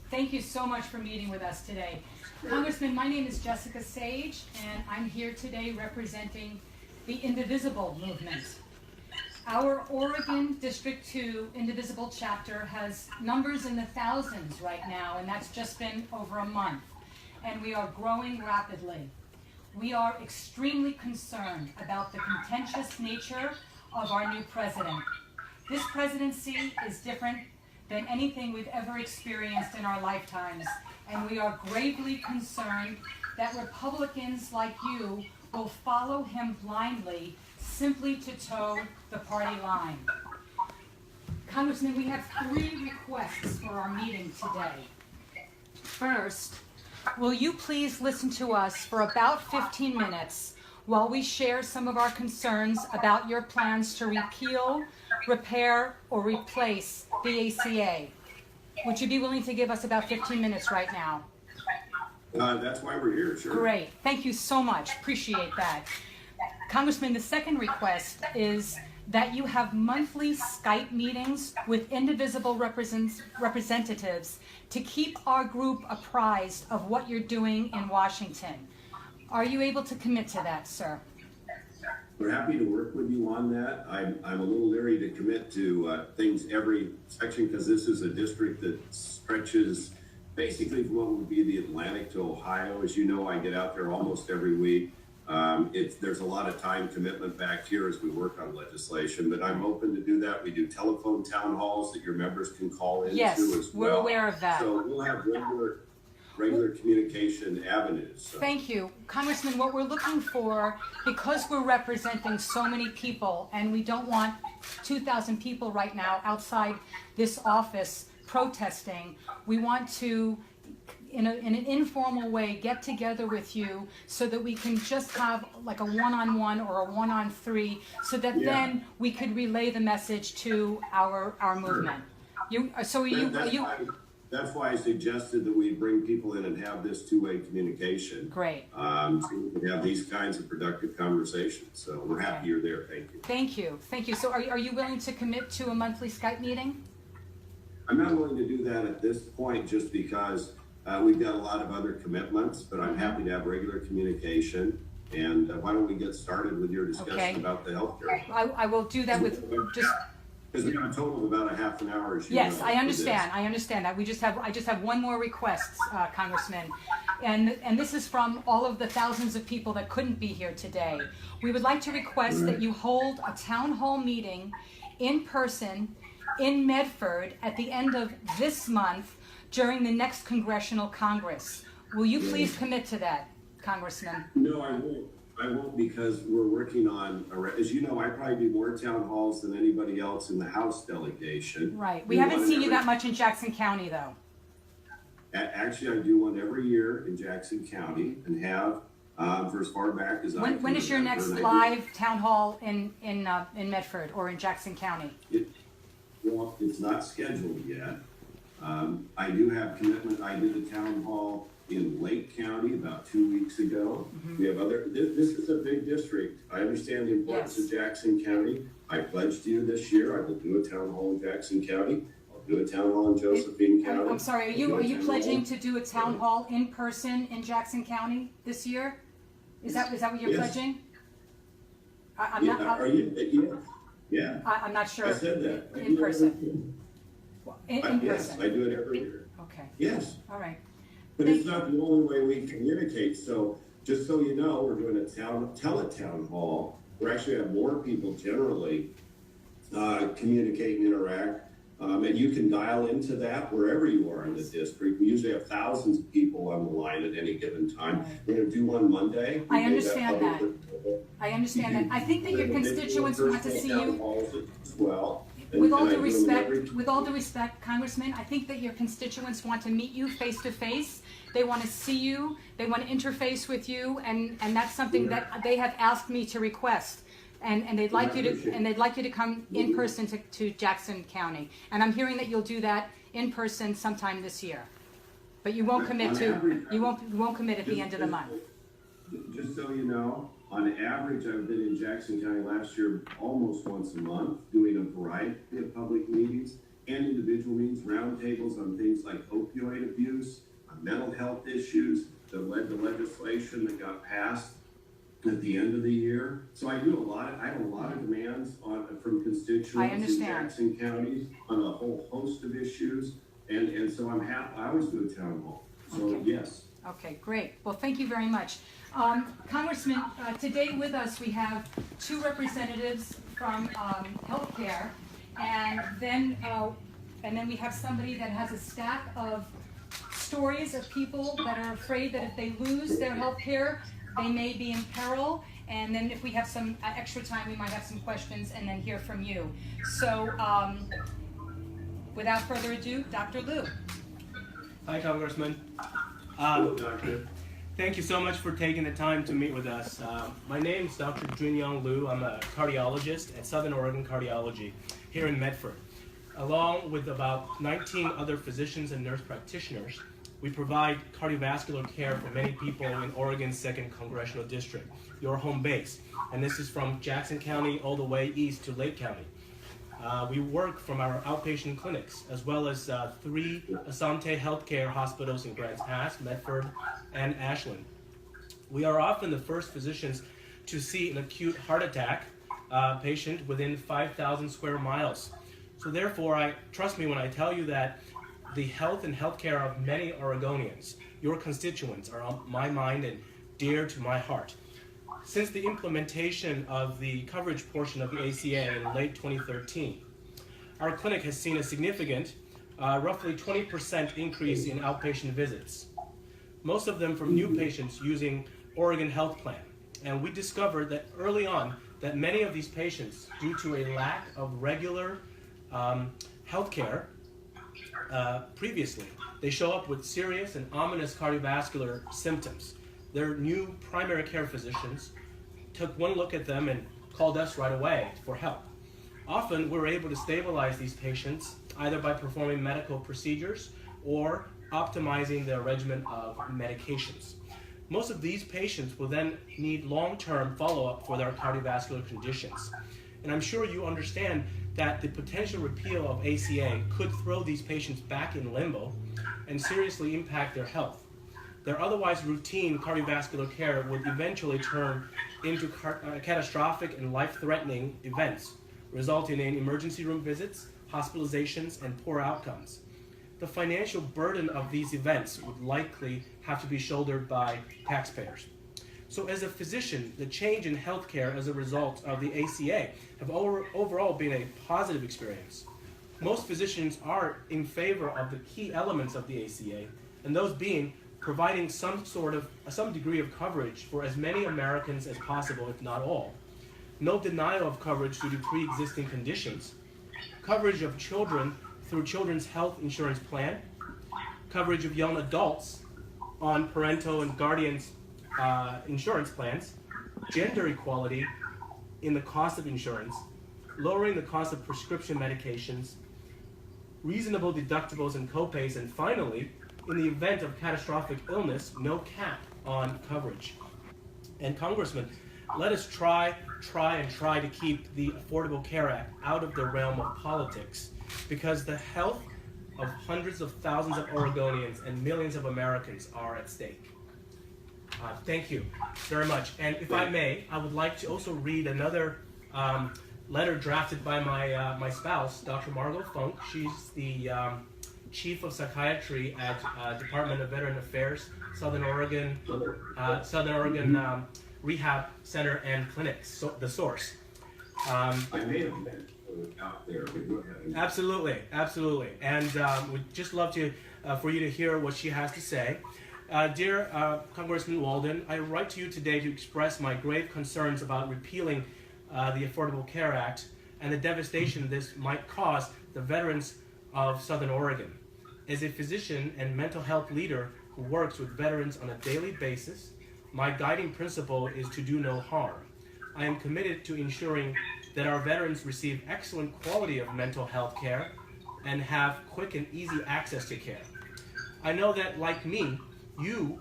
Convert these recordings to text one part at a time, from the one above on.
Thank you so much for meeting with us today. Congressman, my name is Jessica Sage, and I'm here today representing the Indivisible movement. Our Oregon District 2 Indivisible chapter has numbers in the thousands right now, and that's just been over a month, and we are growing rapidly. We are extremely concerned about the contentious nature of our new president. This presidency is different than anything we've ever experienced in our lifetimes, and we are gravely concerned that Republicans like you will follow him blindly simply to toe the party line. Congressman, we have 3 requests for our meeting today. First, will you please listen to us for about 15 minutes while we share some of our concerns about your plans to repeal, repair, or replace the ACA? Would you be willing to give us about 15 minutes right now? That's why we're here, sure. Great. Thank you so much. Appreciate that. Congressman, the second request is that you have monthly Skype meetings with Indivisible representatives to keep our group apprised of what you're doing in Washington. Are you able to commit to that, sir? We're happy to work with you on that. I'm a little leery to commit to things every section because this is a district that stretches basically from what would be the Atlantic to Ohio. As you know, I get out there almost every week. There's a lot of time commitment back here as we work on legislation, but I'm open to do that. We do telephone town halls that your members can call into Yes, as well. we're aware of that. So we'll have regular communication avenues. So. Thank you. Congressman, what we're looking for, because we're representing so many people and we don't want 2,000 people right now outside this office protesting, we want to, in an informal way, get together with you so that we can just have like a one-on-one or a one-on-3 so that then we could relay the message to our movement. That's why I suggested that we bring people in and have this two-way communication. Great. So we can have these kinds of productive conversations. So we're happy you're there. Thank you. Thank you. Thank you. So are you willing to commit to a monthly Skype meeting? I'm not willing to do that at this point just because we've got a lot of other commitments, but I'm happy to have regular communication. And why don't we get started with your discussion about the healthcare? I will do that with just... Because we have a total of about a half an hour. As you yes, know, I understand. I understand that. I just have one more request, Congressman, and this is from all of the thousands of people that couldn't be here today. We would like to request that you hold a town hall meeting in person in Medford at the end of this month during the next congressional Congress. Will you please commit to that, Congressman? No, I won't. I won't because we're working on, as you know, I probably do more town halls than anybody else in the House delegation. Right. We haven't seen you that much in Jackson County, though. Actually, I do one every year in Jackson County and have for as far back as I can. When is your next live town hall in Medford or in Jackson County? Well, it's not scheduled yet. I do have commitment. I did a town hall in Lake County about 2 weeks ago. We have this is a big district. I understand the importance of Jackson County. I pledged to you this year I will do a town hall in Jackson County. I'll do a town hall in Josephine County. I'm sorry, are you pledging to do a town hall in person in Jackson County this year? Is that what you're pledging? I'm not. Are you? Yeah. I'm not sure. I said that. In person. In person. Yes, I do it every year. Okay. Yes. All right. But it's not the only way we communicate. So just so you know, we're doing a teletown hall. We actually have more people generally communicate and interact. And you can dial into that wherever you are in the district. We usually have thousands of people on the line at any given time. Right. We're going to do one Monday. I understand that. I understand that. I think that your constituents want to see you. As well. With all due respect, Congressman, I think that your constituents want to meet you face to face. They want to see you. They want to interface with you, and that's something that they have asked me to request. And they'd like you to come in person to Jackson County. And I'm hearing that you'll do that in person sometime this year. But you won't commit you won't commit at the end of the month. Just so you know, on average, I've been in Jackson County last year almost once a month, doing a variety of public meetings and individual meetings, roundtables on things like opioids. opioid abuse, mental health issues that led to legislation that got passed at the end of the year. So I have a lot of demands from constituents in Jackson County on a whole host of issues. And so I'm happy. I always do a town hall. So Okay. yes. Okay, great. Well, thank you very much. Congressman, today with us we have two representatives from healthcare, and then we have somebody that has a stack of stories of people that are afraid that if they lose their healthcare, they may be in peril. And then if we have some extra time, we might have some questions and then hear from you. So without further ado, Dr. Liu. Hi, Congressman. Hello, Doctor. Thank you so much for taking the time to meet with us. My name is Dr. Junyoung Liu. I'm a cardiologist at Southern Oregon Cardiology here in Medford. Along with about 19 other physicians and nurse practitioners, we provide cardiovascular care for many people in Oregon's 2nd Congressional District, your home base. And this is from Jackson County all the way east to Lake County. We work from our outpatient clinics, as well as 3 Asante Healthcare hospitals in Grants Pass, Medford, and Ashland. We are often the first physicians to see an acute heart attack patient within 5,000 square miles. So therefore, trust me when I tell you that the health and healthcare of many Oregonians, your constituents, are on my mind and dear to my heart. Since the implementation of the coverage portion of the ACA in late 2013, our clinic has seen a significant, roughly 20% increase in outpatient visits, most of them from new patients using Oregon Health Plan. And we discovered that early on that many of these patients, due to a lack of regular health care previously, they show up with serious and ominous cardiovascular symptoms. Their new primary care physicians took one look at them and called us right away for help. Often we're able to stabilize these patients either by performing medical procedures or optimizing their regimen of medications. Most of these patients will then need long-term follow-up for their cardiovascular conditions. And I'm sure you understand that the potential repeal of ACA could throw these patients back in limbo and seriously impact their health. Their otherwise routine cardiovascular care would eventually turn into catastrophic and life-threatening events, resulting in emergency room visits, hospitalizations, and poor outcomes. The financial burden of these events would likely have to be shouldered by taxpayers. So as a physician, the change in healthcare as a result of the ACA have overall been a positive experience. Most physicians are in favor of the key elements of the ACA, and those being providing some degree of coverage for as many Americans as possible, if not all. No denial of coverage due to pre-existing conditions, coverage of children through Children's Health Insurance Plan, coverage of young adults on parental and guardians insurance plans, gender equality in the cost of insurance, lowering the cost of prescription medications, reasonable deductibles and copays, and finally, in the event of catastrophic illness, no cap on coverage. And Congressman, let us try to keep the Affordable Care Act out of the realm of politics, because the health of hundreds of thousands of Oregonians and millions of Americans are at stake. Thank you very much. And if I may, I would like to also read another letter drafted by my spouse, Dr. Margot Funk. She's the Chief of Psychiatry at Department of Veteran Affairs, Southern Oregon Rehab Center and Clinics, so the source. I may have been out there, but go ahead. Absolutely. And we'd just love for you to hear what she has to say. Dear Congressman Walden, I write to you today to express my grave concerns about repealing the Affordable Care Act and the devastation this might cause the veterans of Southern Oregon. As a physician and mental health leader who works with veterans on a daily basis, my guiding principle is to do no harm. I am committed to ensuring that our veterans receive excellent quality of mental health care and have quick and easy access to care. I know that, like me, you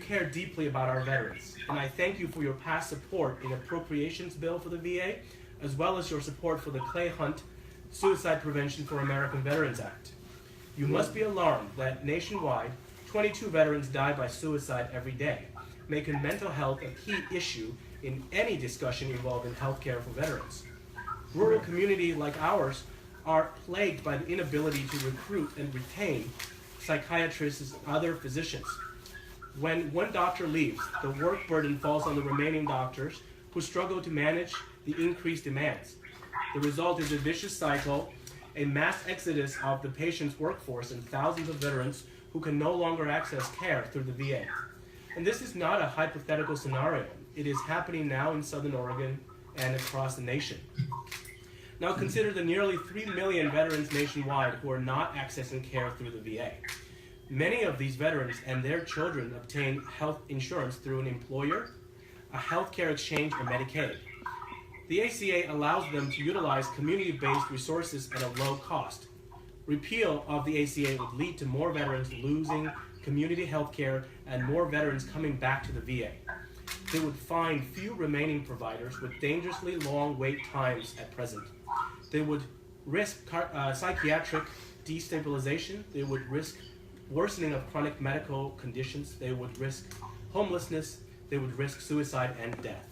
care deeply about our veterans, and I thank you for your past support in appropriations bill for the VA, as well as your support for the Clay Hunt Suicide Prevention for American Veterans Act. You must be alarmed that nationwide, 22 veterans die by suicide every day, making mental health a key issue in any discussion involving healthcare for veterans. Rural communities like ours are plagued by the inability to recruit and retain psychiatrists and other physicians. When one doctor leaves, the work burden falls on the remaining doctors who struggle to manage the increased demands. The result is a vicious cycle, a mass exodus of the patient's workforce, and thousands of veterans who can no longer access care through the VA. And this is not a hypothetical scenario. It is happening now in Southern Oregon and across the nation. Now consider the nearly 3 million veterans nationwide who are not accessing care through the VA. Many of these veterans and their children obtain health insurance through an employer, a healthcare exchange, or Medicaid. The ACA allows them to utilize community-based resources at a low cost. Repeal of the ACA would lead to more veterans losing community health care and more veterans coming back to the VA. They would find few remaining providers with dangerously long wait times at present. They would risk psychiatric destabilization. They would risk worsening of chronic medical conditions. They would risk homelessness. They would risk suicide and death.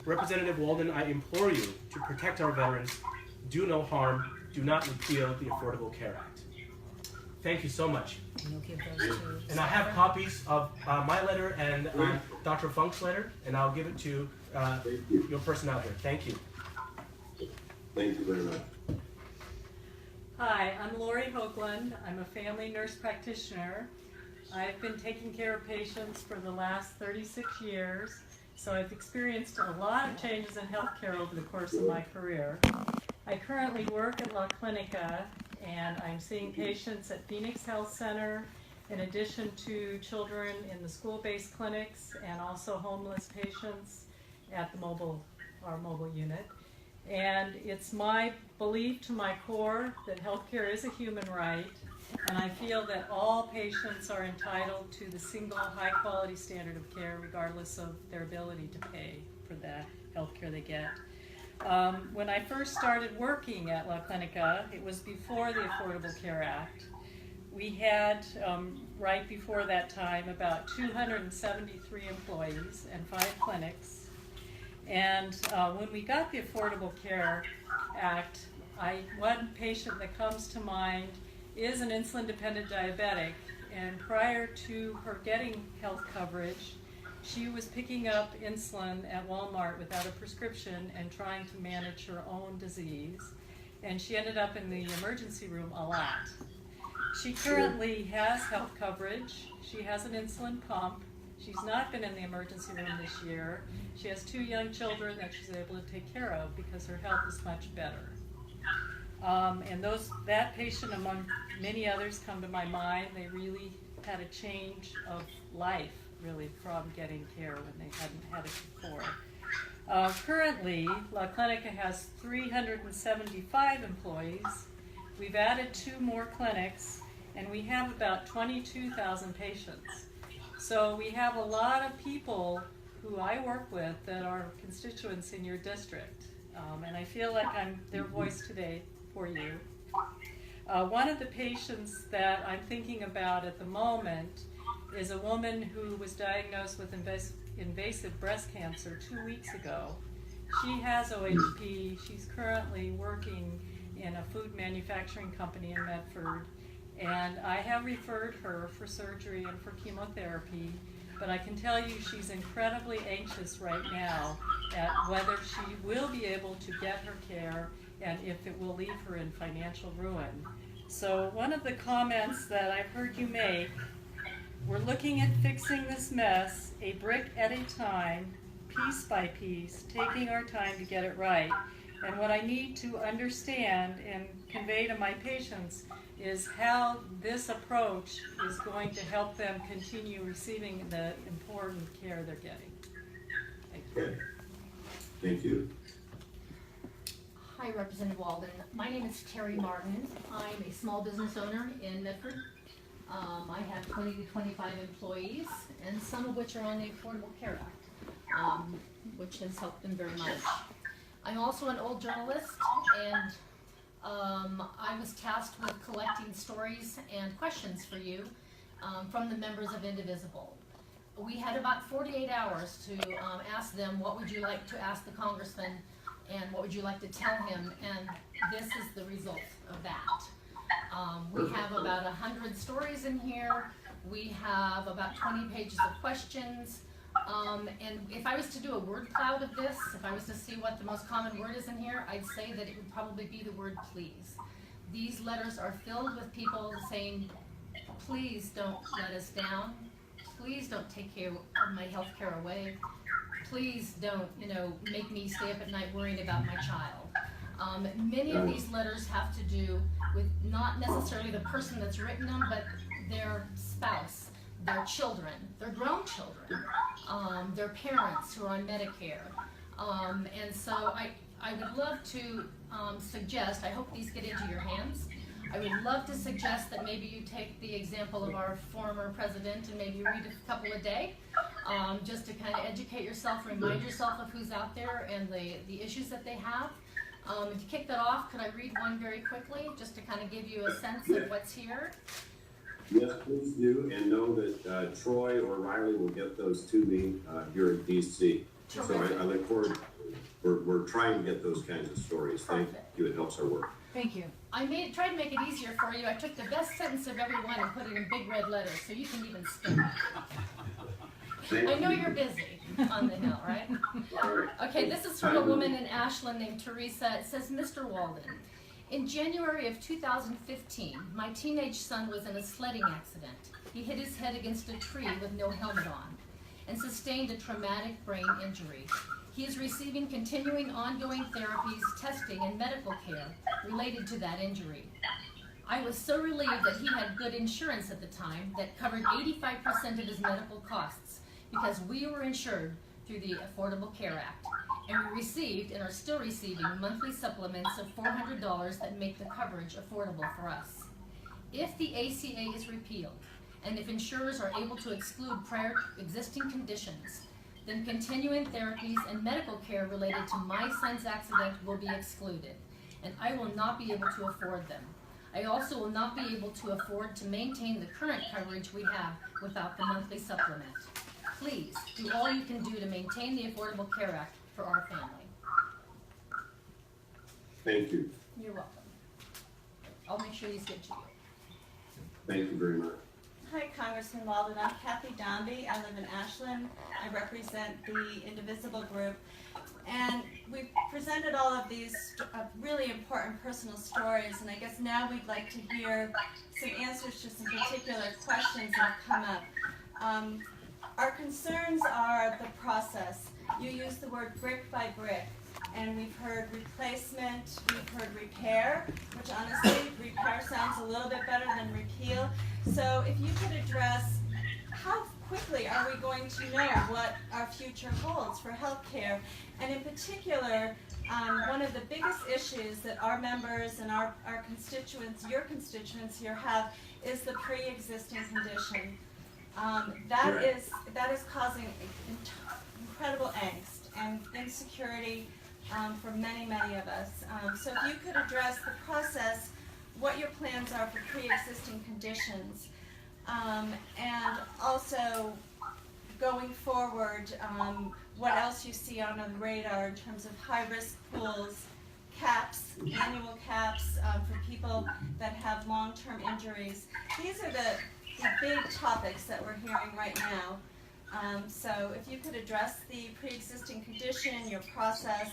Representative Walden, I implore you to protect our veterans. Do no harm. Do not repeal the Affordable Care Act. Thank you so much. And you'll give those to And I have copies of my letter and Dr. Funk's letter, and I'll give it to your person out here. Thank you. Thank you very much. Hi, I'm Lori Hoagland. I'm a family nurse practitioner. I've been taking care of patients for the last 36 years, so I've experienced a lot of changes in healthcare over the course of my career. I currently work at La Clinica, and I'm seeing patients at Phoenix Health Center, in addition to children in the school-based clinics and also homeless patients at our mobile unit. And it's my belief to my core that healthcare is a human right, and I feel that all patients are entitled to the single high-quality standard of care regardless of their ability to pay for the healthcare they get. When I first started working at La Clinica, it was before the Affordable Care Act. We had, right before that time, about 273 employees and 5 clinics. And when we got the Affordable Care Act, one patient that comes to mind is an insulin-dependent diabetic, and prior to her getting health coverage, she was picking up insulin at Walmart without a prescription and trying to manage her own disease, and she ended up in the emergency room a lot. She currently has health coverage. She has an insulin pump. She's not been in the emergency room this year. She has 2 young children that she's able to take care of because her health is much better. And that patient, among many others, come to my mind. They really had a change of life, really, from getting care when they hadn't had it before. Currently, La Clinica has 375 employees. We've added 2 more clinics, and we have about 22,000 patients. So we have a lot of people who I work with that are constituents in your district. And I feel like I'm their voice today for you. One of the patients that I'm thinking about at the moment is a woman who was diagnosed with invasive breast cancer 2 weeks ago. She has OHP. She's currently working in a food manufacturing company in Medford. And I have referred her for surgery and for chemotherapy, but I can tell you she's incredibly anxious right now at whether she will be able to get her care and if it will leave her in financial ruin. So one of the comments that I've heard you make, we're looking at fixing this mess a brick at a time, piece by piece, taking our time to get it right. And what I need to understand and convey to my patients is how this approach is going to help them continue receiving the important care they're getting. Thank you. Okay. Thank you. Hi, Representative Walden. My name is Terry Martin. I'm a small business owner in Medford. I have 20 to 25 employees, and some of which are on the Affordable Care Act, which has helped them very much. I'm also an old journalist, and I was tasked with collecting stories and questions for you from the members of Indivisible. We had about 48 hours to ask them, what would you like to ask the congressman and what would you like to tell him, and this is the result of that. We have about 100 stories in here. We have about 20 pages of questions. And if I was to do a word cloud of this, if I was to see what the most common word is in here, I'd say that it would probably be the word please. These letters are filled with people saying, please don't let us down. Please don't take care of my health care away. Please don't, make me stay up at night worrying about my child. Many of these letters have to do with not necessarily the person that's written them, but their spouse, their children, their grown children, their parents who are on Medicare. And so I would love to suggest, I hope these get into your hands. I would love to suggest that maybe you take the example of our former president and maybe read a couple a day, just to kind of educate yourself, remind yourself of who's out there and the issues that they have. And to kick that off, could I read one very quickly, just to kind of give you a sense of what's here? Yes, please do, and know that Troy or Riley will get those to me here at DC. So I look forward, we're trying to get those kinds of stories. Thank you, it helps our work. Thank you. I tried to make it easier for you. I took the best sentence of every one and put it in big red letters, so you can even skim it. I know you're busy on the Hill, right? Okay, this is from a woman in Ashland named Teresa. It says, Mr. Walden, in January of 2015, my teenage son was in a sledding accident. He hit his head against a tree with no helmet on and sustained a traumatic brain injury. He is receiving continuing ongoing therapies, testing, and medical care related to that injury. I was so relieved that he had good insurance at the time that covered 85% of his medical costs because we were insured through the Affordable Care Act. And we received and are still receiving monthly supplements of $400 that make the coverage affordable for us. If the ACA is repealed, and if insurers are able to exclude prior existing conditions, then continuing therapies and medical care related to my son's accident will be excluded, and I will not be able to afford them. I also will not be able to afford to maintain the current coverage we have without the monthly supplement. Please do all you can do to maintain the Affordable Care Act for our family. Thank you. You're welcome. I'll make sure these get to you. Thank you very much. Hi, Congressman Walden. I'm Kathy Dombey. I live in Ashland. I represent the Indivisible group. And we've presented all of these really important personal stories, and I guess now we'd like to hear some answers to some particular questions that have come up. Our concerns are the process. You use the word brick by brick, and we've heard replacement, we've heard repair, which honestly, repair sounds a little bit better than repeal. So if you could address how quickly are we going to know what our future holds for healthcare, and in particular, one of the biggest issues that our members and our constituents, your constituents here have, is the pre-existing condition. That is causing incredible angst and insecurity for many, many of us. So if you could address the process, what your plans are for pre-existing conditions, and also going forward, what else you see on the radar in terms of high-risk pools, caps, annual caps for people that have long-term injuries. These are the big topics that we're hearing right now. So if you could address the pre-existing condition, your process,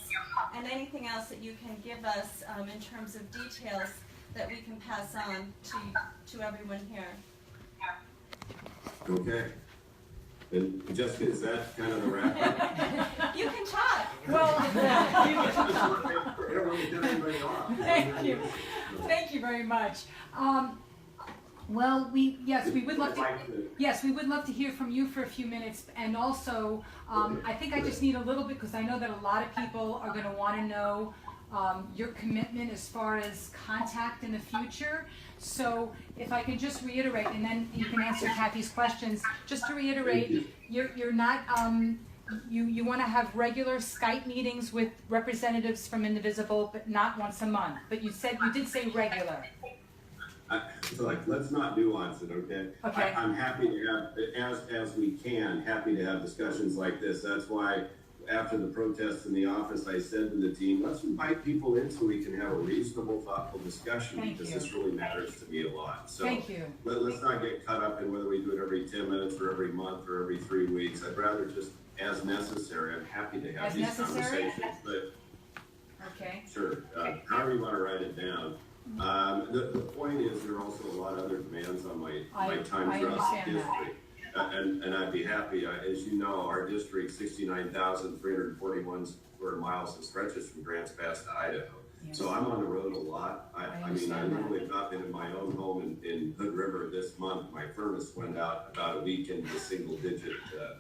and anything else that you can give us in terms of details that we can pass on to everyone here. Okay. And Jessica, is that kind of the wrap? You can talk. Well, Thank you. Thank you very much. Well, we would love to. Yes, we would love to hear from you for a few minutes, and also, I think I just need a little bit because I know that a lot of people are going to want to know your commitment as far as contact in the future. So, if I can just reiterate, and then you can answer Kathy's questions. Just to reiterate, you're not you want to have regular Skype meetings with representatives from Indivisible, but not once a month. But you did say regular. So like, let's not nuance it, okay? Okay. I'm happy to have, as we can, happy to have discussions like this. That's why after the protests in the office, I said to the team, let's invite people in so we can have a reasonable, thoughtful discussion. Thank because you. this really matters to me a lot. So Thank you. let's not get caught up in whether we do it every 10 minutes or every month or every 3 weeks. I'd rather just, as necessary, I'm happy to have As these necessary? conversations. But Okay. sure, Okay. however you want to write it down. The point is, there are also a lot of other demands on my time I throughout understand the that. district. And I'd be happy, as you know, our district, 69,341 square miles, and stretches from Grants Pass to Idaho. Yes. So I'm on the road a lot. I mean, I understand that. literally got in my own home in Hood River this month. My furnace went out about a week into single digit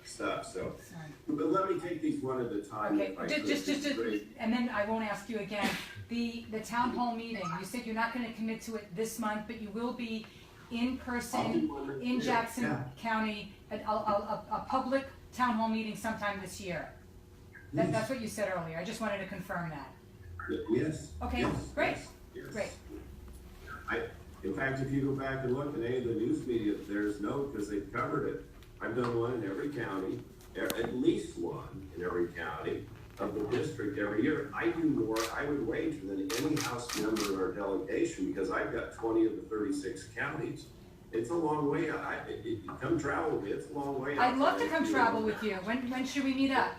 stuff. So, Sorry. but let me take these one at a time. Okay, if I could. just, Great. and then I won't ask you again. The town hall meeting, you said you're not gonna commit to it this month, but you will be in person in Jackson Yeah. County, a public town hall meeting sometime this year. Yes. That's what you said earlier. I just wanted to confirm that. Yes. Okay, yes, great, yes. great. In fact, if you go back and look at any of the news media, there's no, because they've covered it. I've done one in every county, at least one in every county of the district every year. I do more, I would wager, than any House member in our delegation, because I've got 20 of the 36 counties. It's a long way. Come travel with me. It's a long way. I'd love to outside come of travel with you. When should we meet up?